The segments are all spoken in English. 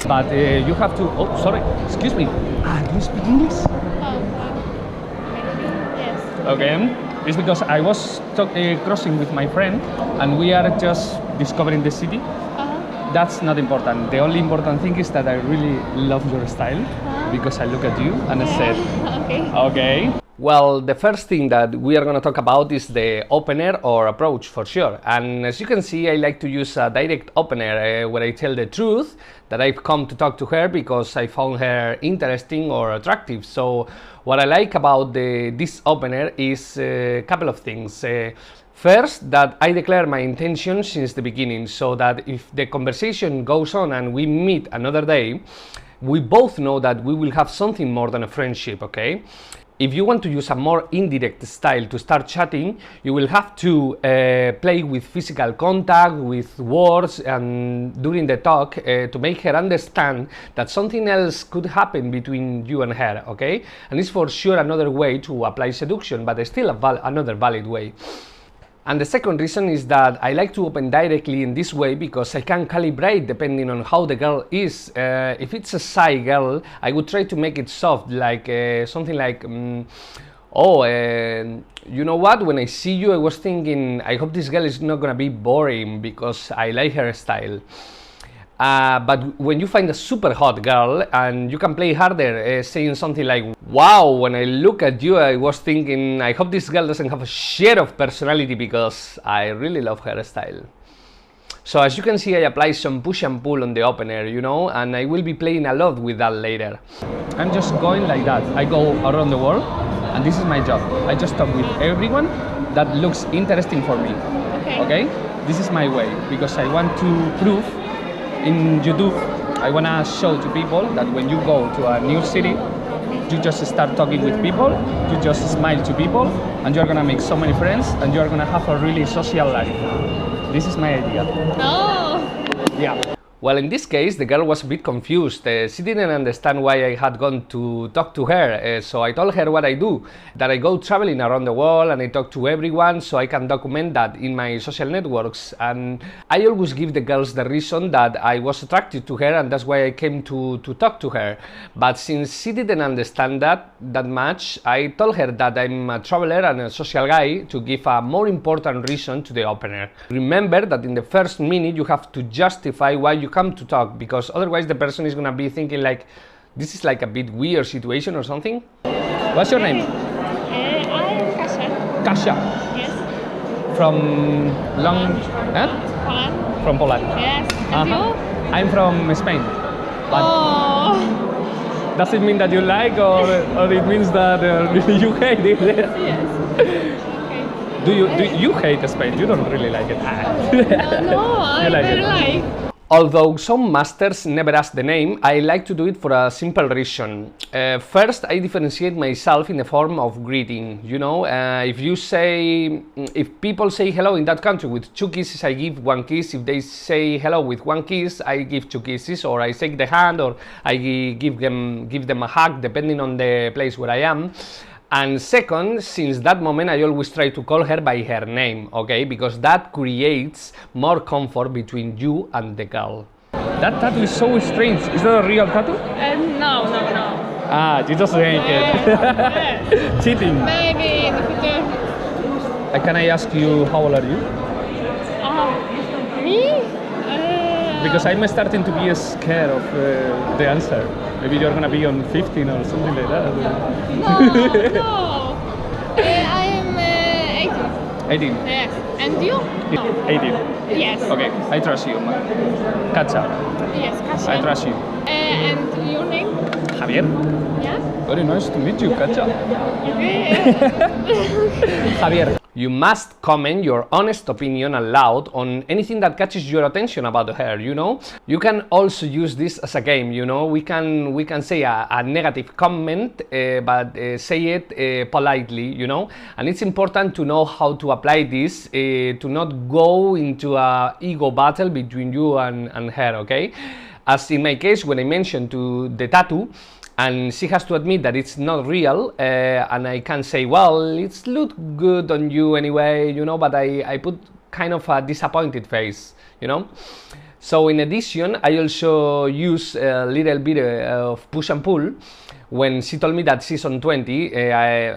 But you have to, oh, sorry, excuse me. Do you speak English? Maybe, yes. Okay. It's because I was crossing with my friend and we are just discovering the city. That's not important. The only important thing is that I really love your style because I look at you and I said, okay. Well, the first thing that we are going to talk about is the opener or approach for sure. And as you can see, I like to use a direct opener where I tell the truth that I've come to talk to her because I found her interesting or attractive. So what I like about this opener is a couple of things. First, that I declare my intention since the beginning, so that if the conversation goes on and we meet another day, we both know that we will have something more than a friendship, okay? If you want to use a more indirect style to start chatting, you will have to play with physical contact, with words, and during the talk to make her understand that something else could happen between you and her, okay? And it's for sure another way to apply seduction, but still another valid way. And the second reason is that I like to open directly in this way because I can calibrate depending on how the girl is. If it's a shy girl, I would try to make it soft, like something like, you know what, when I see you I was thinking, I hope this girl is not gonna be boring because I like her style. But when you find a super hot girl and you can play harder, saying something like, wow, when I look at you I was thinking, I hope this girl doesn't have a share of personality because I really love her style. So as you can see, I apply some push and pull on the opener, you know, and I will be playing a lot with that later. I'm just going like that. I go around the world and this is my job. I just talk with everyone that looks interesting for me. Okay? This is my way because I want to prove in YouTube, I want to show to people that when you go to a new city, you just start talking with people, you just smile to people, and you're going to make so many friends, and you're going to have a really social life. This is my idea. Oh! Yeah. Well, in this case, the girl was a bit confused. She didn't understand why I had gone to talk to her. So I told her what I do, that I go traveling around the world and I talk to everyone so I can document that in my social networks. And I always give the girls the reason that I was attracted to her and that's why I came to talk to her. But since she didn't understand that much, I told her that I'm a traveler and a social guy to give a more important reason to the opener. Remember that in the first minute you have to justify why you come to talk, because otherwise the person is gonna be thinking like this is like a bit weird situation or something. What's your name? I'm Kasia. Kasia. Yes. From Poland. From Poland. Yes. And you? I'm from Spain. But Oh. does it mean that you like or it means that you hate it? Yes. Okay. Do you hate Spain? You don't really like it. No, I like very it. like. Although some masters never ask the name, I like to do it for a simple reason. First, I differentiate myself in the form of greeting. You know, if people say hello in that country with 2 kisses, I give 1 kiss. If they say hello with 1 kiss, I give 2 kisses, or I shake the hand, or I give them a hug, depending on the place where I am. And second, since that moment, I always try to call her by her name, okay? Because that creates more comfort between you and the girl. That tattoo is so strange. Is that a real tattoo? No. You just make it. Cheating. Maybe in the future. Can I ask you, how old are you? Me? Because I'm starting to be scared of the answer. Maybe you're gonna be on 15 or something like that. No. I am 18. 18. Yes. And you? 18. Yes. Okay, I trust you. Katia. Yes, Kasia. I trust you. And your name? Javier. Yeah. Very nice to meet you, Katia. Okay. Javier. You must comment your honest opinion aloud on anything that catches your attention about her, you know? You can also use this as a game, you know? We can say a negative comment, but say it politely, you know? And it's important to know how to apply this, to not go into a ego battle between you and her, okay? As in my case, when I mentioned to the tattoo, and she has to admit that it's not real, and I can say, well, it's look good on you anyway, you know, but I put kind of a disappointed face, you know. So in addition, I also use a little bit of push and pull. When she told me that she's on 20,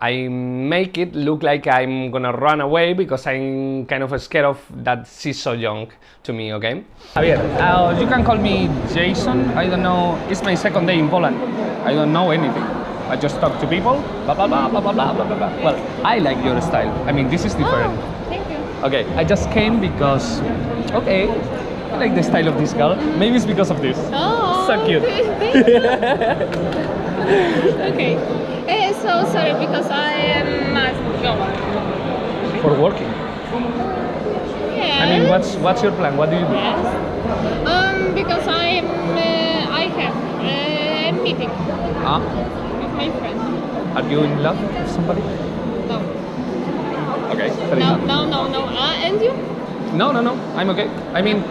I make it look like I'm gonna run away because I'm kind of scared of that she's so young to me, okay? Javier, you can call me Jason. I don't know, it's my second day in Poland. I don't know anything. I just talk to people, blah, blah, blah, blah, blah, blah, blah, blah. Well, I like your style. I mean, this is different. Oh, thank you. Okay, I just came because, okay, I like the style of this girl. Maybe it's because of this. Oh, So cute. thank you. Okay. So sorry because I must go. For working. Yeah. I mean, what's your plan? What do you do? Yes. Because I have a meeting Ah, with my friend. are you in love with somebody? No. Okay, fair No, enough. no. And you? No, I'm okay. I mean,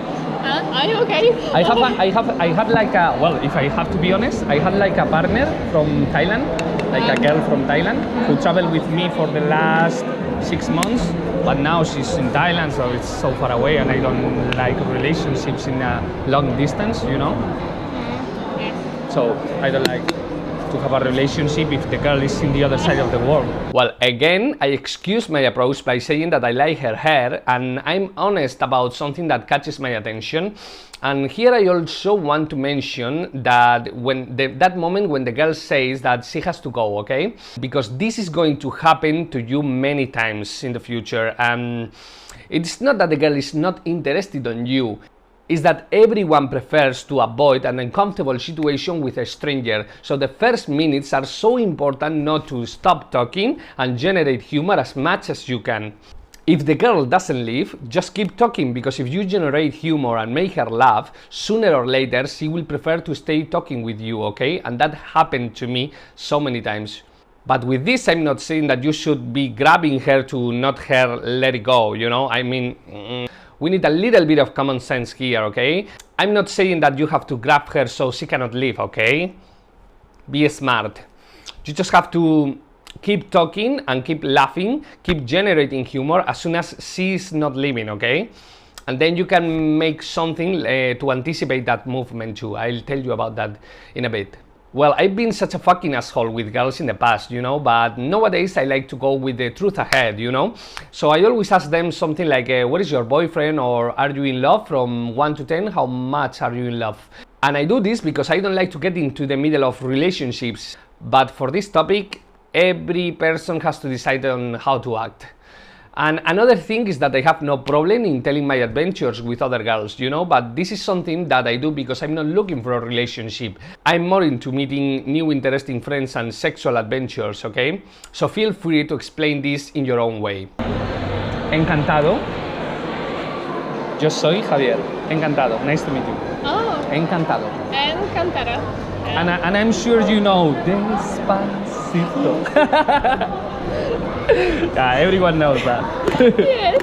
Are you okay? I had like a, well, if I have to be honest, I had like a partner from Thailand, like a girl from Thailand who traveled with me for the last 6 months, but now she's in Thailand, so it's so far away, and I don't like relationships in a long distance, you know. Yes. So I don't like to have a relationship if the girl is in the other side of the world. Well, again, I excuse my approach by saying that I like her hair and I'm honest about something that catches my attention. And here I also want to mention that that moment when the girl says that she has to go, okay? Because this is going to happen to you many times in the future. It's not that the girl is not interested in you. Is that everyone prefers to avoid an uncomfortable situation with a stranger. So the first minutes are so important not to stop talking and generate humor as much as you can. If the girl doesn't leave, just keep talking, because if you generate humor and make her laugh, sooner or later she will prefer to stay talking with you, okay? And that happened to me so many times. But with this, I'm not saying that you should be grabbing her to not her let it go, you know? I mean, we need a little bit of common sense here, okay? I'm not saying that you have to grab her so she cannot leave, okay? Be smart. You just have to keep talking and keep laughing, keep generating humor as soon as she's not leaving, okay? And then you can make something to anticipate that movement too. I'll tell you about that in a bit. Well, I've been such a fucking asshole with girls in the past, you know, but nowadays I like to go with the truth ahead, you know. So I always ask them something like, what is your boyfriend, or are you in love? From 1 to 10, how much are you in love? And I do this because I don't like to get into the middle of relationships. But for this topic, every person has to decide on how to act. And another thing is that I have no problem in telling my adventures with other girls, you know, but this is something that I do because I'm not looking for a relationship. I'm more into meeting new interesting friends and sexual adventures, okay? So feel free to explain this in your own way. Encantado. Yo soy Javier. Encantado. Nice to meet you. Oh, Encantado. encantada. And I'm sure you know Despacito. Yeah, everyone knows that. Yes.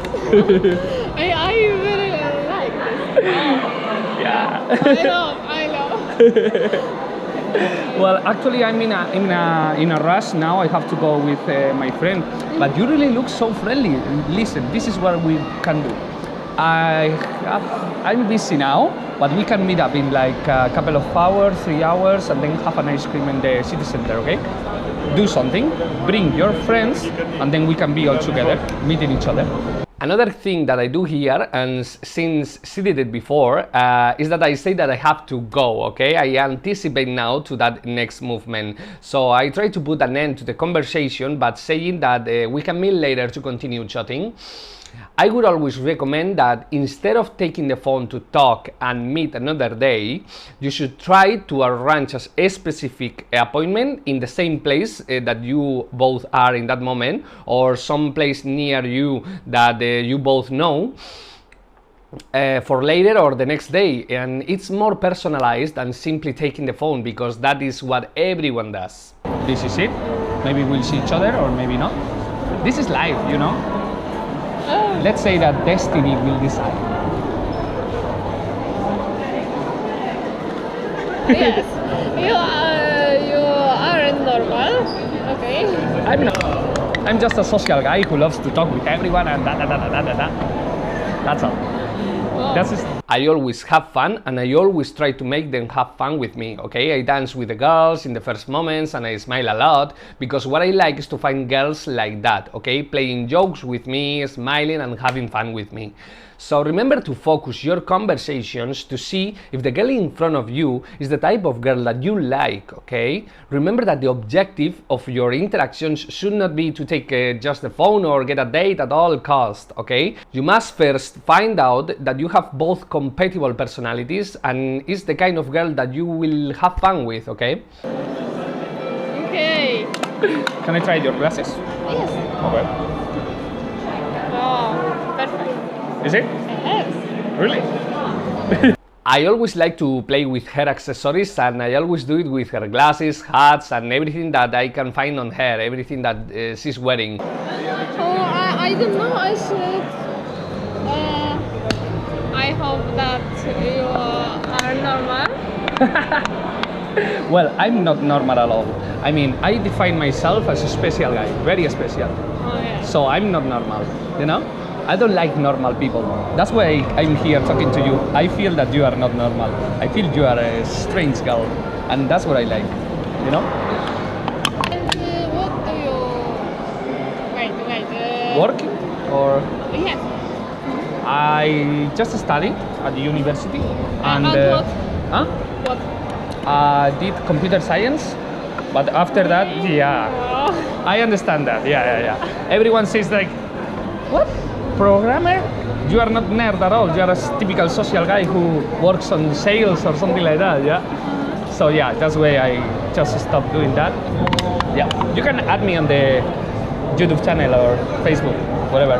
I really like this. Yeah. I know. Well, actually, I'm in a rush now. I have to go with my friend. But you really look so friendly. Listen, this is what we can do. I'm busy now, but we can meet up in like a couple of hours, 3 hours, and then have an ice cream in the city center, okay? Do something, bring your friends, and then we can be all together, meeting each other. Another thing that I do here, and since she did it before, is that I say that I have to go, okay? I anticipate now to that next movement. So I try to put an end to the conversation, but saying that we can meet later to continue chatting. I would always recommend that instead of taking the phone to talk and meet another day, you should try to arrange a specific appointment in the same place that you both are in that moment, or some place near you that you both know, for later or the next day. And it's more personalized than simply taking the phone, because that is what everyone does. This is it. Maybe we'll see each other, or maybe not. This is life, you know? Oh. Let's say that destiny will decide. Yes. You aren't normal. Okay. I'm not. I'm just a social guy who loves to talk with everyone and da da da da da da. That's all. Wow. That's just, I always have fun, and I always try to make them have fun with me, okay? I dance with the girls in the first moments, and I smile a lot, because what I like is to find girls like that, okay? Playing jokes with me, smiling, and having fun with me. So remember to focus your conversations to see if the girl in front of you is the type of girl that you like, okay? Remember that the objective of your interactions should not be to take just the phone or get a date at all cost, okay? You must first find out that you have both compatible personalities and is the kind of girl that you will have fun with, okay? Okay. can I try your glasses? Yes. Okay. Oh, perfect. Is it? Yes. Really? I always like to play with her accessories, and I always do it with her glasses, hats, and everything that I can find on her, everything that she's wearing. Oh, I don't know. I should. I hope that you are normal. Well, I'm not normal at all. I mean, I define myself as a special guy, very special. Oh, yeah. So I'm not normal, you know? I don't like normal people. That's why I'm here talking to you. I feel that you are not normal. I feel you are a strange girl. And that's what I like, you know? And what do you. Wait. Working or Yes. I just study at the university and what? huh? What? Did computer science, but after that, yeah, Oh. I understand that. Yeah. Everyone says like, what? Programmer? You are not nerd at all. You are a typical social guy who works on sales or something like that. Yeah. So yeah, that's why I just stopped doing that. Yeah. You can add me on the YouTube channel or Facebook, whatever.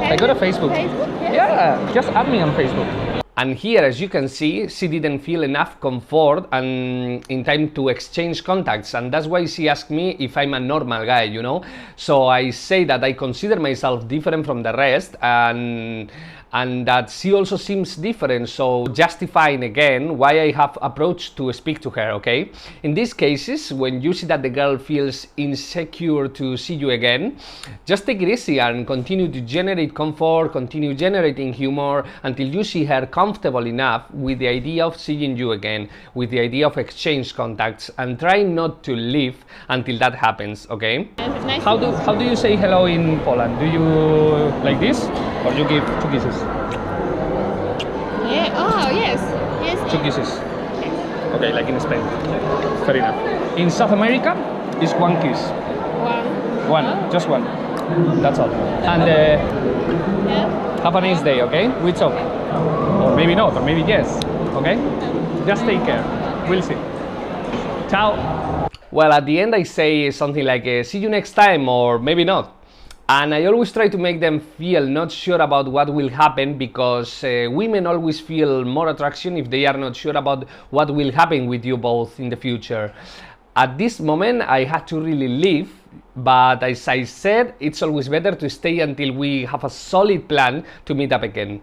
I got a Facebook. Yes. Yeah, just add me on Facebook. And here, as you can see, she didn't feel enough comfort and in time to exchange contacts, and that's why she asked me if I'm a normal guy, you know. So I say that I consider myself different from the rest, and that she also seems different, so justifying again why I have approached to speak to her, okay? In these cases, when you see that the girl feels insecure to see you again, just take it easy and continue to generate comfort, continue generating humor until you see her comfortable enough with the idea of seeing you again, with the idea of exchange contacts, and try not to leave until that happens, okay? Nice How do you say hello in Poland? Do you like this or you give 2 kisses? Yeah. Oh, yes. 2 kisses. Okay, like in Spain. Fair enough. In South America, it's 1 kiss. One. One, just one. That's all. And Yeah. have a nice day, okay? We talk. Or maybe not, or maybe yes. Okay? Just take care. We'll see. Ciao. Well, at the end I say something like, see you next time, or maybe not. And I always try to make them feel not sure about what will happen, because women always feel more attraction if they are not sure about what will happen with you both in the future. At this moment, I had to really leave, but as I said, it's always better to stay until we have a solid plan to meet up again.